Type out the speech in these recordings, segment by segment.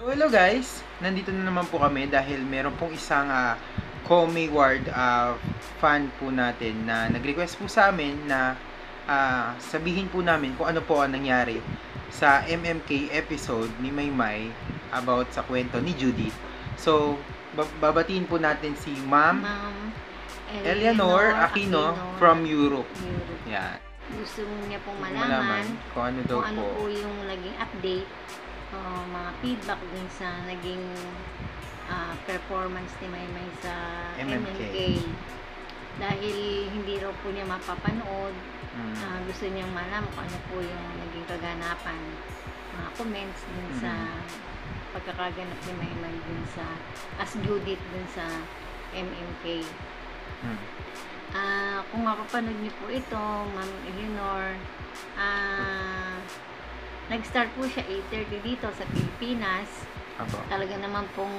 So, hello guys! Nandito na naman po kami dahil meron pong isang Comey Ward fan po natin na nag-request po sa amin na sabihin po namin kung ano po ang nangyari sa MMK episode ni Maymay about sa kwento ni Judith. So, babatiin po natin si Ma'am Eleanor Aquino from Europe. Yan. Gusto niya pong malaman kung ano daw po yung naging update, mga feedback din sa naging performance ni Maymay sa MMK. Dahil hindi raw po niya mapapanood, gusto niyang malaman kung ano po yung naging kaganapan, mga comments din sa pagkakaganap ni Maymay din sa as Judith din sa MMK. Kung mapapanood niyo po ito, Ma'am Eleanor, nag-start po siya 8:30 dito sa Pilipinas. Talaga naman pong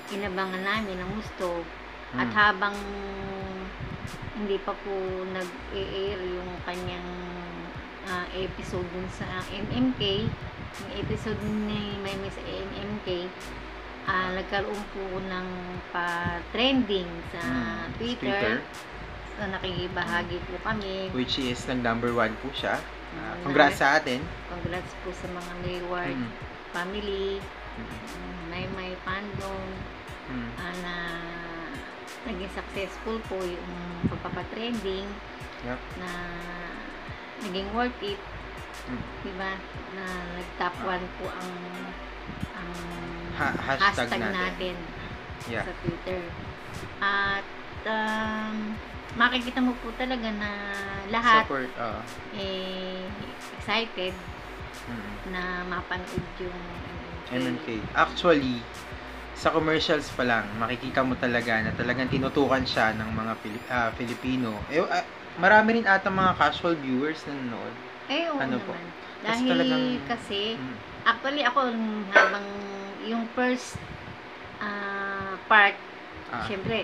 inabangan namin ng gusto. At habang hindi pa po nag-e-air yung kanyang episode dun sa MMK, yung episode ni Maymay sa MMK, nagkaroon po ng pa-trending sa Twitter. So, nakikibahagi po kami. Which is nag-number 1 po siya. Congrats sa atin. Congrats po sa mga Mayward family, Maymay fandom, na naging successful po yung pagpapatrending, na naging worth it, diba? Na nag-top 1 po ang hashtag natin sa Twitter. At makikita mo po talaga na lahat excited na mapanood yung MMK. Actually, sa commercials pa lang, makikita mo talaga na talagang tinutukan siya ng mga Filipino. Marami rin ata mga casual viewers na nanonood. Oo ano naman. Po? Dahil kasi, actually ako habang yung first part, syempre,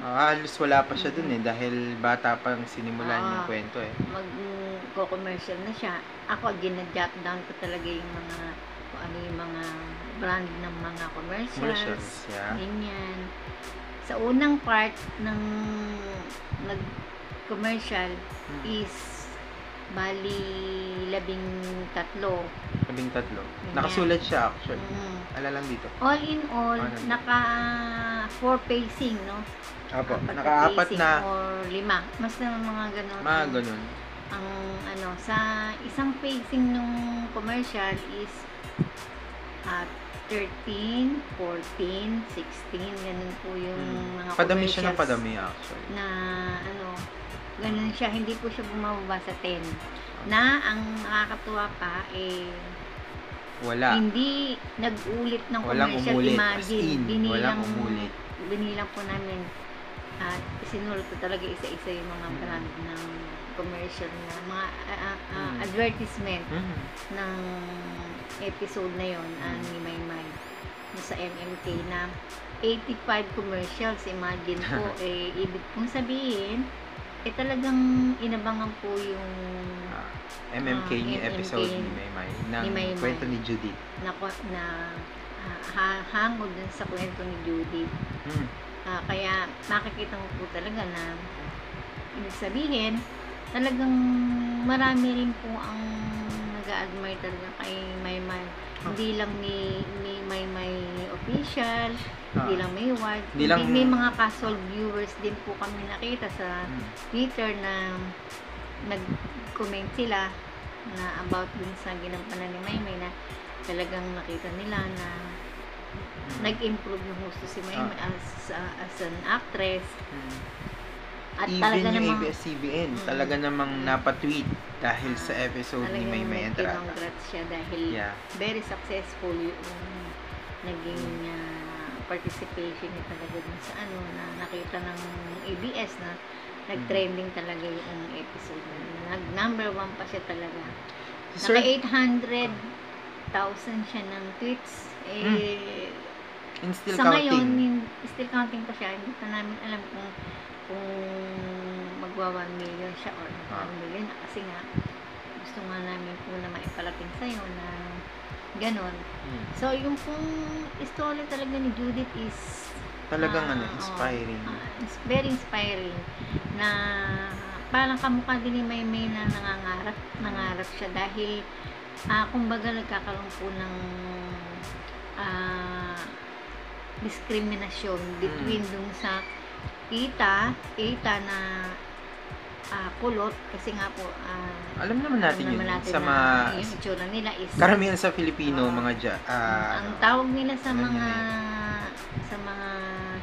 halos wala pa siya dun dahil bata pang sinimulan yung kwento mag-commercial na siya. Ako, ginajot down ko talaga yung mga kung ano yung mga brand ng mga commercials. Ganyan. Sa unang part ng nag-commercial is bali 13. Nakasulat siya actually. Lang dito. All in all, naka 4 pacing, no? Apo, naka-4 na or 5. Mas na mga ganun. Mga ganun. Ang sa isang pacing nung commercial is 13, 14, 16, ganun po yung mga padami commercials. Siya ng padami actually. Na ganun siya, hindi po siya bumababa sa 10. Na ang nakakatuwa pa hindi nag-ulit ng commercial. Imagine, binilang po namin at sinulot ko talaga isa-isa yung mga brand ng commercial na mga advertisement ng episode na yon ni Maymay sa MMK na 85 commercials. Imagine po, ibig kong sabihin talagang inabangan po yung MMK ni episode ni Maymay ng kwento ni Judith na hangod dun sa kwento ni Judith. Kaya makikita mo po talaga na ibig sabihin talagang marami rin po ang nag-a-admire talaga kay Maymay. Hindi lang ni Maymay official, hindi lang Mayward, may mga casual viewers din po kami nakita sa Twitter na nag-comment sila na about dun sa ginampanan ni Maymay, na talagang nakita nila na nag-improve ng husto si Maymay as an actress. At even yung ABS-CBN talaga namang napatweet dahil sa episode ni Maymay Entrada. Congrats siya dahil very successful yung naging participation niya talaga dun sa na nakita ng ABS na nag-trending talaga yung episode na nag-number 1 pa siya talaga. Naka 800,000 siya ng tweets. Still sa counting. Ngayon, still counting pa siya. Hindi pa namin alam kung magwa 1 million siya or 1 million. Kasi nga, gusto nga namin po na maipalating sa'yo na ganon. Mm. So, yung pong istorya talaga ni Judith is Talagang inspiring. inspiring. Very inspiring na parang kamukha din ni Maymay na nangarap siya dahil kumbaga nagkakaroon po ng diskriminasyon between dun sa kita na kulot kasi nga po Alam naman natin yun sa na mga yung itsura nila is karamihan sa Filipino mga ang tawag nila sa ano mga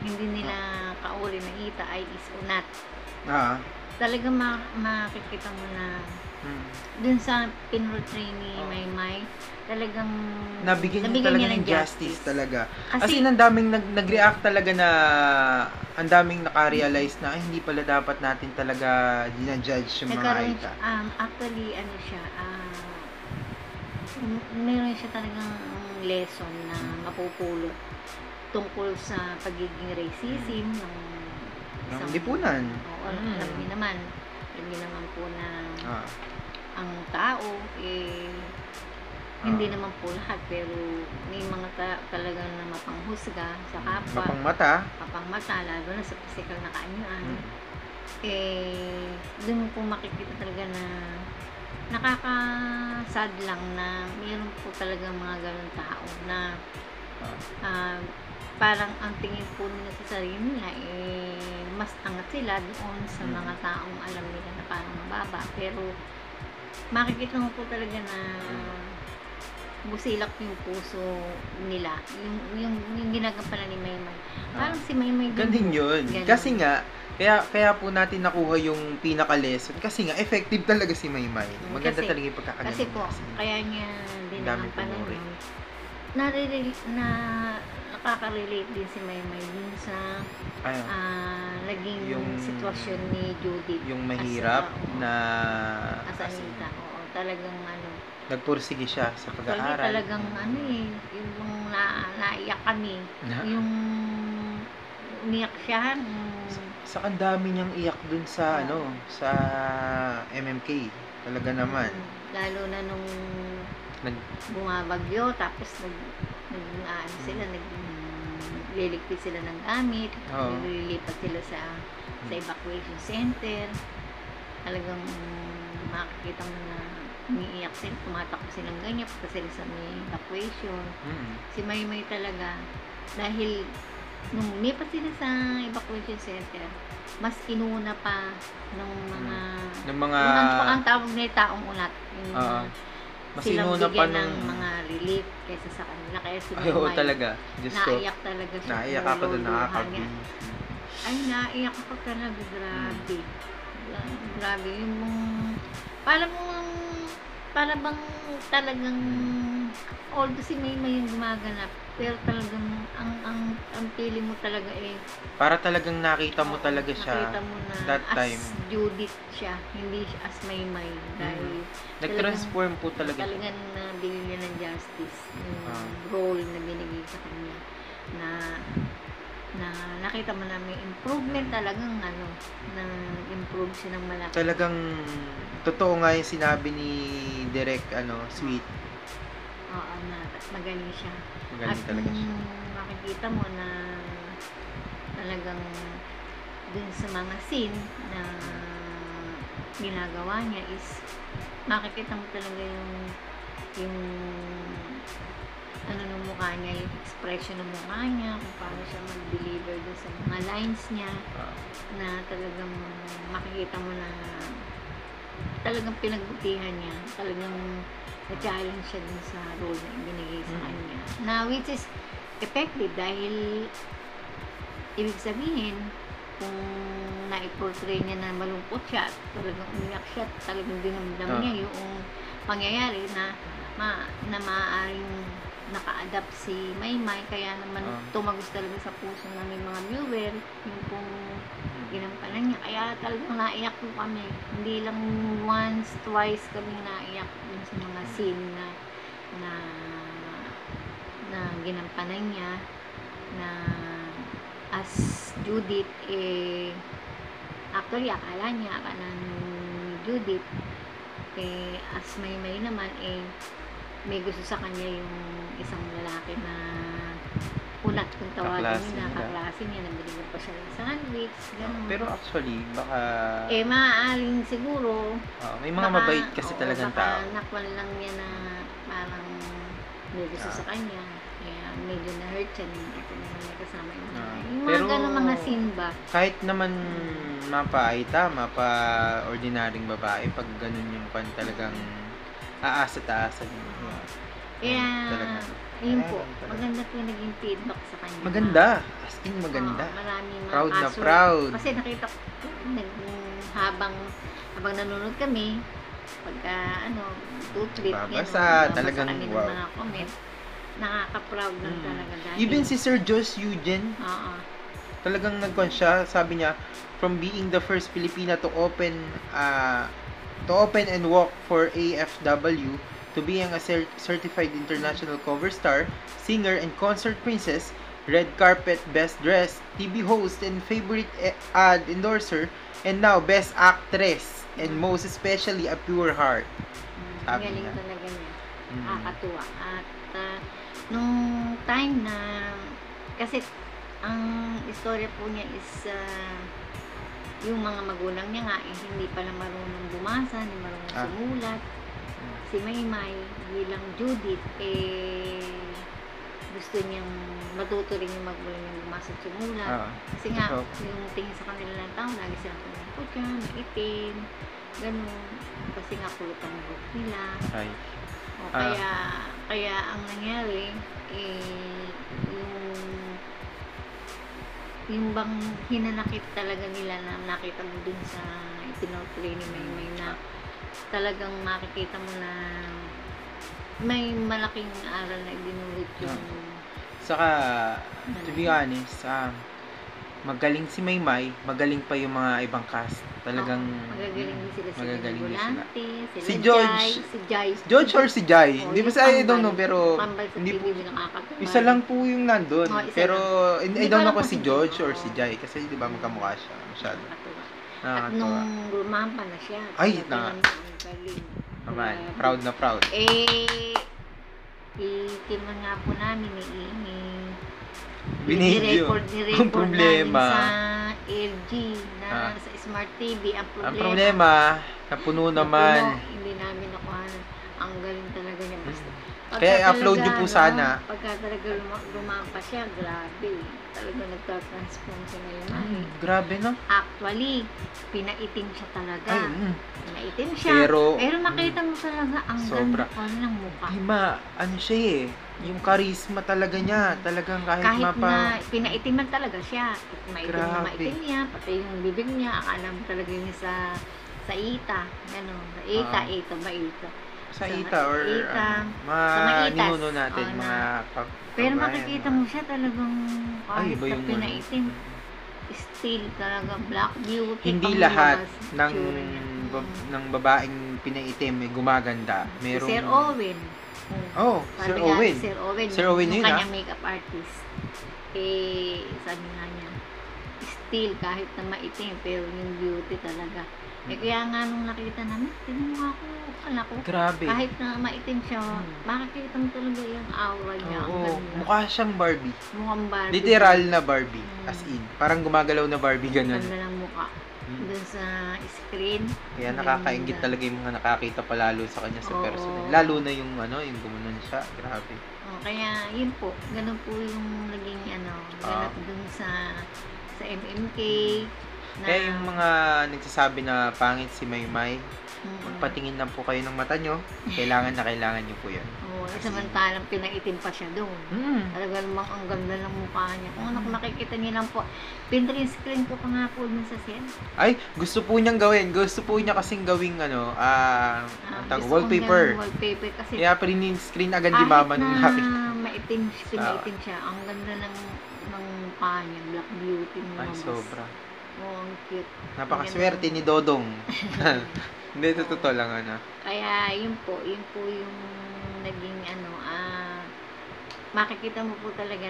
yun hindi nila kauri na kita ay is unat. Talagang makikita mo na dun sa pinrotray ni Maymay talagang nabigyan niya talaga ng justice talaga. Kasi ang daming nag-react talaga na ang daming naka-realize na ay, hindi pala dapat natin talaga dinajudge yung mga ita. Actually, ano siya, meron siya talagang lesson na mapupulot tungkol sa pagiging racism ng lipunan. Oo, alam niyo naman po na ang tao hindi naman po lahat pero may mga talagang na mapanghusga sa kapwa, mapangmata lalo na sa physical na kaanyuan. Dun po makikita talaga na nakaka-sad lang na mayroon po talagang mga ganun tao na parang ang tingin po nila sa sarili nila mas angat sila doon sa mga taong alam nila na parang mababa, pero makikita mo po talaga na busilak yung puso nila yung ginagampanan ni Maymay. Parang si Maymay ganun yun. Kasi nga kaya po natin nakuha yung pinaka-lesson kasi nga effective talaga si Maymay. Maganda talaga yung pagkakagawa. Kasi po kaya niya din nagampanan yun. Nakaka-relate din si Maymay dun sa naging yung sitwasyon ni Judith. Yung mahirap na Anita. Oo, talagang nagpursige siya sa pag-aaral. Talagang yung naiyak kami. Yung umiyak siya. Sa ang dami niyang iyak dun sa sa MMK. Talaga naman. Lalo na nung bumabagyo tapos nagliligpit sila ng gamit, nililipat sila sa evacuation center. Talagang makikita mo na umiiyak sila, tumatakbo silang ganyan pagka sila sa may evacuation. Si Maymay talaga, dahil nung lipat sila sa evacuation center, mas inuna pa ng mga ang tawag nila taong unat. Mas inuna pa ng mga relief kaysa sa kanila. Kaya si Maymay, talaga. naiyak talaga siya. Naiyak ako doon, nakakabing. Ay, naiyak ako talaga. Grabe. Grabe. Yung para bang talagang although si Maymay yung gumaganap, pero talagang ang feeling mo talaga para talagang nakita mo talaga siya nakita mo na that time as Judith siya, hindi siya as Maymay dahil nag-transform po talaga talagang nabigyan niya ng justice yung role na binigay sa kanya na nakita mo na may improvement talagang na improve siya ng malaki. Talagang totoo nga yung sinabi ni Direk sweet. Oo, magaling siya. Magaling talaga siya. Makikita mo na talagang dun sa mga scene na ginagawa niya is makikita mo talaga yung ng mukha niya, yung expression ng mukha niya, kung paano siya mag-deliver dun sa mga lines niya, na talagang makikita mo na talagang pinagbutihan niya, talagang na-challenge siya dun sa role na ibinigay sa kanya. Na which is effective dahil ibig sabihin kung na-portray niya na malungkot siya, talagang umiyak siya, talagang dinamdam niya yung pangyayari na maaaring naka-adapt si Maymay, kaya naman tumagos talaga sa puso ng mga viewer yung pong ginampanan niya, kaya talagang naiyak po kami, hindi lang once, twice kami naiyak dun sa mga scene na ginampanan niya na as Judith actually akala ni Judith as Maymay naman may gusto sa kanya yung isang lalaki na unat kung tawagin Kaklase nila, nila. kaklase niya, nabili pa siya ng sandwich, gano'n. Pero actually, baka Maaaring siguro, may mga mabait kasi talagang tao. baka nakwan lang niya na parang may gusto sa kanya. Kaya medyo na-hurt siya nung ito naman may kasama yung mga, yung mga Pero, gano'ng mga scene ba. Kahit naman ordinaryong babae, pag ganun yung pan talagang aasa-taasan yun. Kaya, Talaga. yun po, Talaga. maganda po yung naging feedback sa kanya. Maganda. As in, maganda. Marami mga Proud na kaso. proud. Kasi nakita ko, habang nanonood kami, pagka, 2-3, Babasa, talagang kami ng wow. mga comment, nakaka-proud lang talaga dahil. Even si Sir Josh Eugene, Oo. talagang nagkon siya, sabi niya, from being the first Filipina to open and walk for AFW, to being a certified international cover star, singer and concert princess, red carpet best dressed, TV host and favorite ad endorser, and now best actress, and most especially a pure heart. Sabi Galing niya. talaga niya. Nakakatuwa. At nung time na, kasi ang istorya po niya is yung mga magulang niya nga hindi pala marunong bumasa, hindi marunong sumulat. Si Maymay bilang Judith gusto niyang matuto rin yung magulang niyang bumasa at sumulat. Kasi nga yung tingin sa kanila ng tao, lagi silang pucha, maitim, ganun. Kasi nga kulutan ng buhok nila. Kaya ang nangyari yung bang hinanakit talaga nila na nakita mo dun sa ipinoportray ni Maymay na talagang makikita mo na may malaking aral na idinulot yung saka to be honest, magaling si Maymay, magaling pa yung mga ibang cast. Talagang magagaling din sila magagaling din sila. si George, George or si Jai. Hindi ba I don't know, pero hindi po isa lang po yung nandun. Pero I don't know kung si George or si Jai. Jai kasi di ba magkamukha siya masyado. At nung lumampa na siya, ay, galing. Naman, proud na proud. Itiman nga po namin Binidyo. Ang problema sa LG na sa Smart TV. Ang problema, napuno naman. Hindi namin nakuha. Ang galing talaga niya. Kaya upload niyo po sana. Pagka talaga lumampa siya, grabe. Talaga nagka-transform siya ngayon. Grabe no? Actually, pinaitim siya talaga. Pinaitim siya. Pero makita mo talaga ang ganda ko ng mukha. Ano siya eh. Yung charisma talaga niya. Talagang kahit na pinaitiman talaga siya. Maitim niya. Pati yung bibig niya. Akala mo talaga yun sa ita. Gano'n. Sa ita ba ita? Sa ita or mga ninuno natin. Pero makikita mo siya talagang kahit na pinaitim. Still talaga black beauty. Hindi lahat ng babaeng pinaitim ay gumaganda. Merong Sir Owen. Sir Owen. Sir Owen yun, kanyang makeup artist. Sabi nga niya, still kahit na maitim, pero yung beauty talaga. Kaya nga nung nakita namin, tinanong ako, akala ko, grabe. Kahit na maitim siya, makikita mo talaga yung aura niya. Mukha siyang Barbie. Mukhang Barbie. Literal na Barbie. As in. Parang gumagalaw na Barbie ganun. Ganda ng mukha. Doon sa screen. Kaya nakakaingit talaga yung mga nakakita palalo sa kanya sa personal. Lalo na yung gumunan siya. Grabe. Kaya yun po, ganun po yung naging ganap dun sa MMK. Kaya yung mga nagsasabi na pangit si Maymay, magpatingin lang po kayo ng mata nyo. Kailangan nyo po yun. Samantalang pinaitim pa siya doon. Talaga namang ang ganda ng mukha niya. Kung makikita niyo lang po, pinrint screen ko pa nga po dun sa set. Ay, gusto po niyang gawin. Gusto po niya kasing gawing wallpaper. Kasi kaya print screen agad ni mama nung nakita. Maitim siya. Ang ganda ng mukha niya. Black beauty mo. Ay, sobra. Ang cute. Napakaswerte ni Dodong. Hindi, totoo lang Kaya yun po yung naging makikita mo po talaga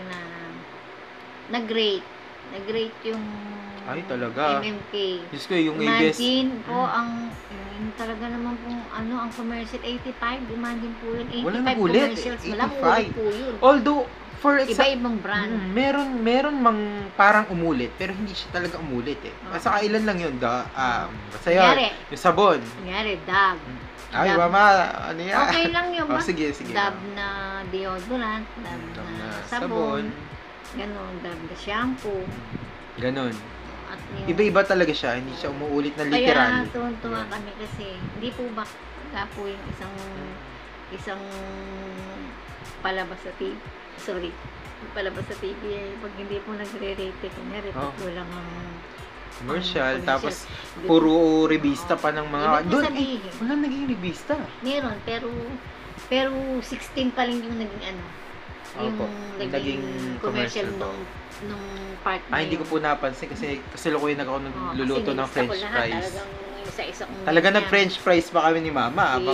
na great nag-rate yung Ay, talaga. MMK. Diyos ko, yung ABS. Imagine po, yung talaga naman pong, ang commercial, 85. Imagine po yun, 85 Walang ulit, commercials. Walang 85. ulit po yun. Although, for example, Iba-ibang brand. meron mang parang umulit, pero hindi siya talaga umulit eh. Basta kailan lang yun, basta yun, Kunyari. yung sabon. Kunyari, Dove. Ay, Dove. mama, ano yan? Okay lang yun, Oh, ba? sige. Dove na deodorant, Dove na sabon, ganon, Dove na shampoo. Ganon. At yung, Iba-iba talaga siya, hindi siya umuulit na kaya literal. tuwan-tuwa kami kasi hindi po ba wala po yung isang palabas sa TV. Sorry. Palabas sa TV pag hindi po nagre-rate kunyari walang Commercial, commercial. tapos puro revista pa ng mga Ibig doon sabihin, wala naging revista. meron pero 16 pa rin yung naging yung Opo, naging commercial po. nung part na Hindi ko po napansin kasi kasalukuyan ako nagluluto ng french fries. Talagang isa-isa kong Talaga ganyan. nag-french fries pa kami ni mama habang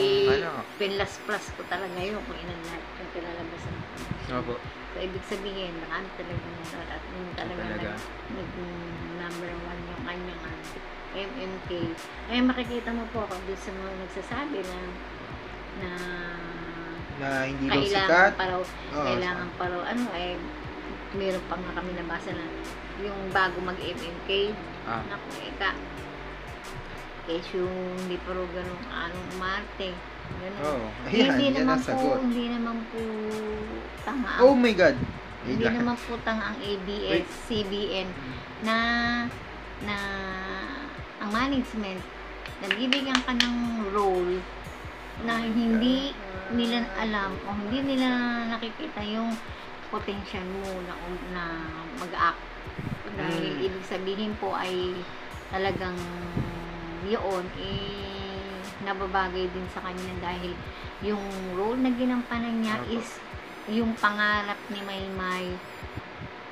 Pinlas plus ko talaga yun kung ilan lahat yung pinalabasan ko. Opo. So, ibig sabihin, marami talagang meron at yung talaga number 1 yung kanyang MMK. Ay, makikita mo po ako doon sa mga nagsasabi na hindi daw sikat. Kailangan pa raw, meron pa nga kami nabasa na yung bago mag-MMK, naku, yung hindi pa rin ganun umarte. Oh, ayan, yan ang sagot. Hindi naman po tanga. Oh my God. Hindi naman po tanga ang ABS-CBN na ang management nagbibigyan ka ng role na hindi nila alam o hindi nila nakikita yung potential mo na mag-act. Dahil ibig sabihin po ay talagang yun nababagay din sa kanya dahil yung role na ginampanan niya is yung pangarap ni Maymay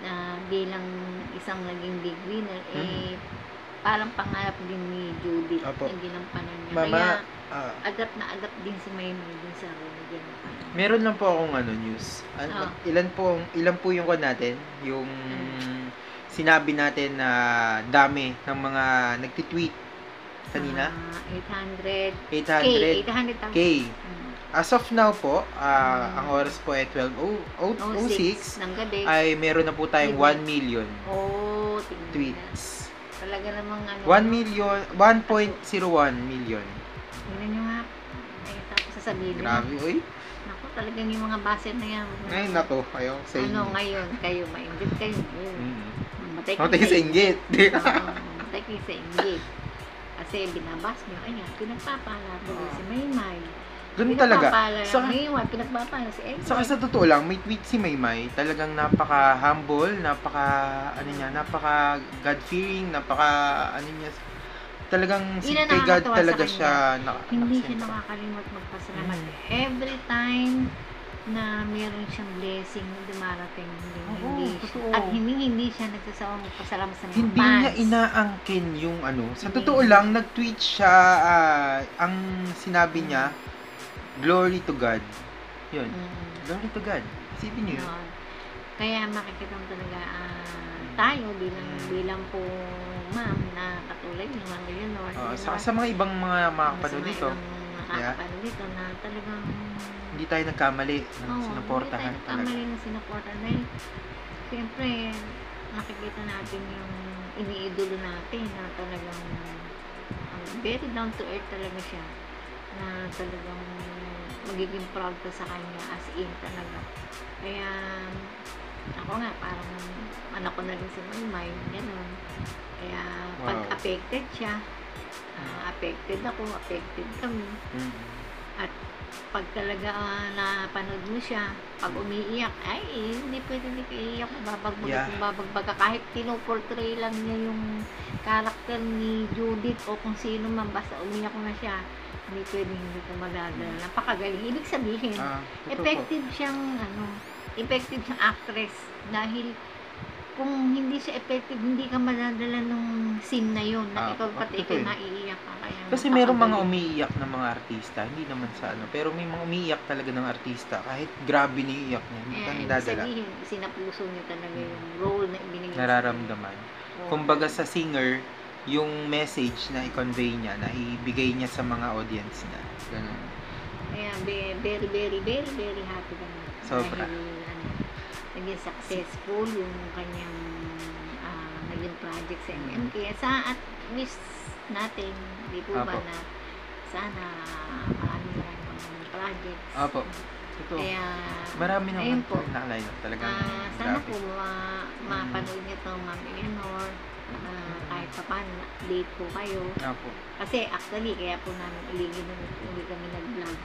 na bilang isang naging big winner parang pangarap din ni Judith yung ginampanan niya. Mama, kaya adapt din si Maymay din sa role na ginampanan. Meron lang po akong news. Ilan po yung natin? Yung sinabi natin na dami ng mga nagtitweet kanina? 800K. As of now po, ang oras po ay 12:06 ng gabi. Ay meron na po tayong 1 million tweets. Talaga namang 1.01 million. Tingnan nyo nga. Ay, tapos sasabihin Grabe, uy. Naku, talagang yung mga baser na yan. Ngayon na to, ayaw sa inyo. Ngayon, kayo, ma-inggit kayo. Matay kayo sa inggit. Matay kayo sa inggit. Kasi binabas nyo, ayan, pinagpapala ko si Maymay. Ganun talaga. Pinagpapala si Edward. Saka sa totoo lang, may tweet si Maymay, talagang napaka-humble, napaka God-fearing, talagang kay God talaga siya. Hindi siya nakakalimot magpasalamat. Every time na meron siyang blessing na dumarating, hindi siya nagsasawang magpasalamat sa mga fans. Hindi niya inaangkin yung Sa totoo lang, nag-tweet siya, ang sinabi niya, Glory to God. Yun. Glory to God. Isipin niyo yun. Kaya makikita mo talaga tayo bilang po ma'am na katulad ng mga Leonor. Sa mga ibang mga makapanood dito. Makakapanood dito na talagang hindi tayo nagkamali ng sinuportahan talaga. Hindi tayo nagkamali ng sinuportahan. Dahil siyempre nakikita natin yung iniidolo natin na talagang very down to earth talaga siya. Na talagang magiging proud ka sa kanya as in talaga. Kaya ako nga parang anak ko na rin si Maymay, gano'n. Kaya pag affected siya, affected ako, affected kami. At pag talaga napanood mo siya, pag umiiyak, ay hindi pwede hindi ka iiyak, babagbaga kahit pinoportray lang niya yung karakter ni Judith o kung sino man, basta umiyak na siya, hindi pwede hindi ka magagala. Napakagaling. Ibig sabihin, effective siyang effective siyang actress dahil kung hindi siya effective, hindi ka madadala nung scene na yun, na ikaw pati ikaw totoo yun. maiiyak ka. Kaya Kasi merong mga napakagaling. umiiyak na mga artista, hindi naman sa ano, pero may mga umiiyak talaga ng artista, kahit grabe na iiyak niya, hindi ka Ibig nadadala, sabihin, sinapuso niya talaga yung role na ibinigay sa kanya. nararamdaman. Oo. Kumbaga sa singer, yung message na i-convey niya, na ibigay niya sa mga audience niya. Ganun. Kaya very, very, very, very happy kami. Sobra. Dahil naging successful yung kanyang naging project sa MMK. Sa at least natin, di po ba Apo. na sana maraming projects. Opo. Totoo. Kaya, Marami ayun naman po. po na-align. Talagang Sana grabe. po mapanood niyo to, Ma'am Eleanor. Kahit pa paano, update po kayo. Opo. Kasi actually, kaya po namin uli kami nag-vlog.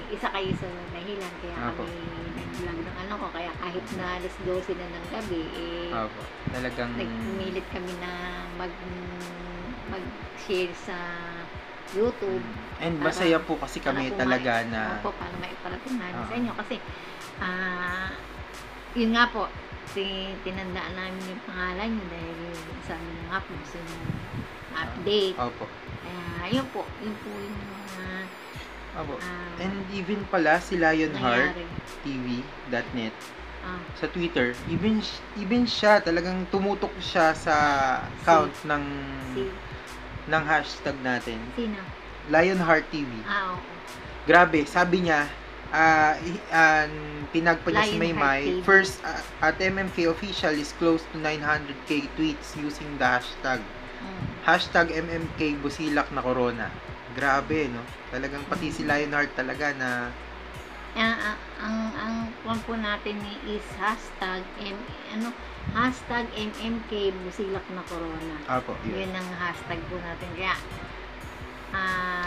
Isa kayo sa dahilan kaya Apo. kami nag-vlog ng ano ko. Kaya kahit na alas 12 na ng gabi, Opo. Talagang nagpumilit kami na mag-share sa YouTube. and para- masaya po kasi kami para po talaga na Opo, para maiparating namin sa Oo. inyo. Kasi, yun nga po, tinandaan namin yung pangalan nyo dahil sabi na nga po, gusto nyo update. Opo. Kaya, yun po yung mga Opo. And even pala si Lionheart nangyari. TV.net Ah, sa Twitter, even siya talagang tumutok siya sa count ng si, hashtag natin. sino? Lionheart TV. Oo. Grabe, sabi niya, pinagpa niya si Lionheart Maymay. TV. First, at MMK official is close to 900k tweets using the hashtag. Hashtag MMK Busilak na Corona. Grabe, no? Talagang pati si Lionheart talaga na Ang kwan po natin is hashtag hashtag MMK Busilak na Corona. Apo, Yun yun. ang hashtag po natin. Kaya,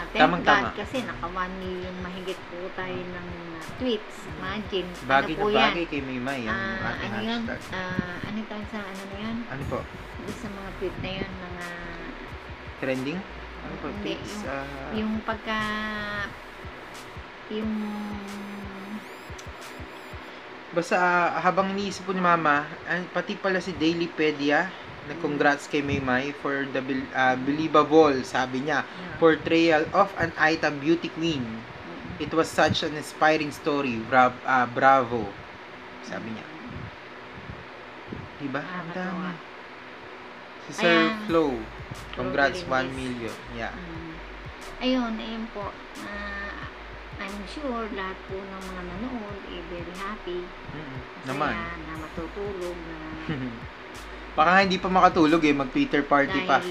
thank Tamang-tama. God kasi naka 1 million mahigit po tayo ng tweets. Imagine, Bagay ano po na yan? bagay kay Maymay ang ating Ano yun? hashtag. Ano tawag sa ano na yun? Ano po? Doon sa mga tweet na yun, mga Trending? Ano po? Hindi, Tweets? yung pagka yung Basta habang iniisip po ni Mama, pati pala si Dailypedia, nag-congrats kay Maymay for the believable, sabi niya, portrayal of an Aita beauty queen. It was such an inspiring story. Bravo. Sabi niya. Diba? Ang dami. Si Sir Ayan. Flo. Congrats, Flo 1 million. Yeah. ayun po. I'm sure lahat po ng mga nanood very happy. Naman. Masaya na matutulog na Baka nga hindi pa makatulog mag-Twitter party pa.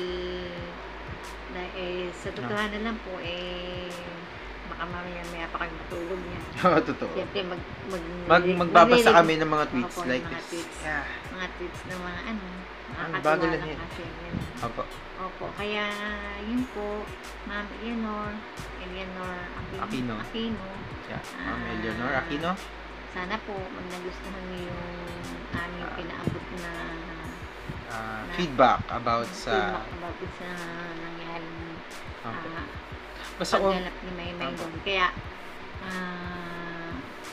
dahil sa totohanan lang po baka mamaya pa kayo matulog niya. Oo, totoo. Siyempre Magbabasa kami ng mga tweets Opo, like ng mga this. tweets. Yeah. Mga tweets na mga bago nakakatuwa lang lang yan. kasi. Ganun. Opo. Opo, kaya yun po, Ma'am Eleanor Aquino. Yeah. Ma'am Eleanor Aquino. Sana po, nagustuhan niyo yung aming pinaabot na Feedback about sa feedback about sa nangyaring Opo. Basta pagganap ni Maymay Opo. doon. Kaya,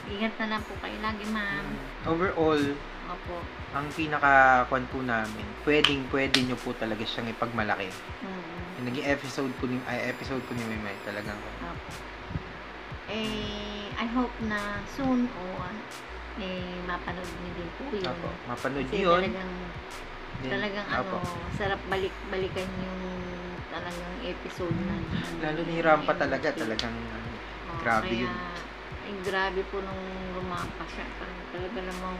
ingat na lang po kayo lagi, Ma'am. overall, Opo. ang pinaka-kwan po namin, pwede nyo po talaga siyang ipagmalaki. Yung naging episode po ni Maymay talagang. Opo. I hope na soon mapanood niyo din po yun. Opo. Mapanood Kasi yun. talagang Opo. sarap balikan yung talagang episode na. Lalo ni Rampa talagang grabe kaya, yun. Grabe po nung rumampa siya. Talaga namang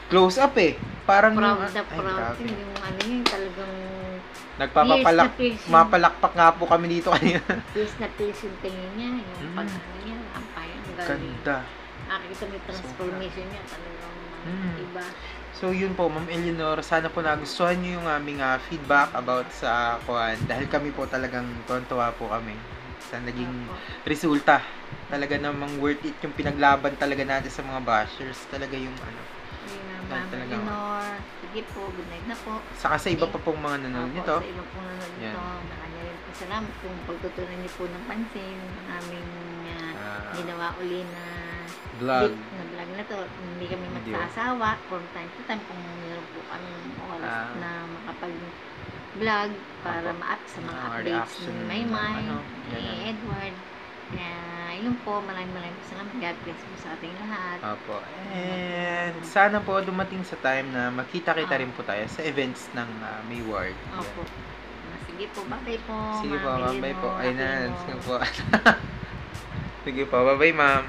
Close up Parang proud na ay, proud. grabe. Yung yun, talagang Nagpapapalak, Yes, mapalakpak nga po kami dito kanina. Please na please yung tingin niya. Yung pag-ano niya, rampay. Ang galing. Ganda. Nakikita mo yung transformation niya. Talagang iba. So yun po, Ma'am Eleanor, sana po nagustuhan niyo yung aming feedback about sa kuan dahil kami po talagang tuwa po kami sa naging Opo. resulta. Talaga namang worth it yung pinaglaban talaga natin sa mga bashers. Talaga yung Ayun na, Yan Ma'am talaga. Eleanor. Sige po, good night na po. saka sa iba pa pong mga nanonood Opo, nito. sa iba pong nanonood nito. Yan. Nakanya rin po salamat kung pagtutunan niyo po ng pansin ang aming ginawa uli na Vlog. na vlog na to. Hindi kami Hindi. magsasawa from time to time kung meron po kami oras Ah. na makapag-vlog para Opo. ma-up sa mga updates Reaction ni ng Maymay, ano, ni ganun. Edward. Kaya, yun po, maraming po salamat. God bless po sa ating lahat. Opo. And sana po dumating sa time na makita-kita rin po tayo sa events ng Mayward. Opo. Sige po, bye po. Sige po, Ma'am bye po. Eleanor, Ay na, Aquino. sige po. Sige po, bye-bye ma'am.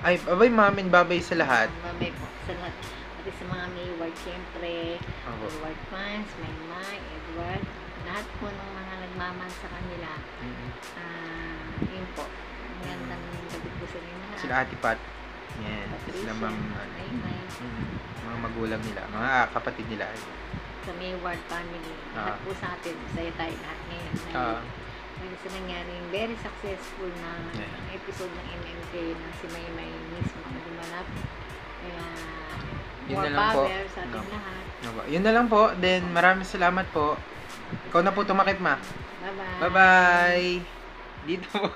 Ay, bye-bye ma'am and bye-bye sa lahat. Bye po sa lahat. Pati sa mga Mayward, siyempre. Opo. Edward fans, Maymay, Edward. Lahat po ng mga nagmaman sa kanila. Mm-mm. Yun po. Magandang gabi po sa inyo lahat. Sila Ate Pat. Yan. Sila ma'am. Maymay. Mga magulang nila. Mga kapatid nila. Sa Mayward family. Lahat po sa atin. Masaya tayo lahat ngayon. Ngayon sa nangyaring very successful na episode ng MMK na si Maymay mismo ang gumanap. Kaya Yun more na lang po. power sa ating lahat. Yun na lang po. Then maraming salamat po. Ikaw na po tumakip ma. Bye-bye. Bye-bye. Dito po.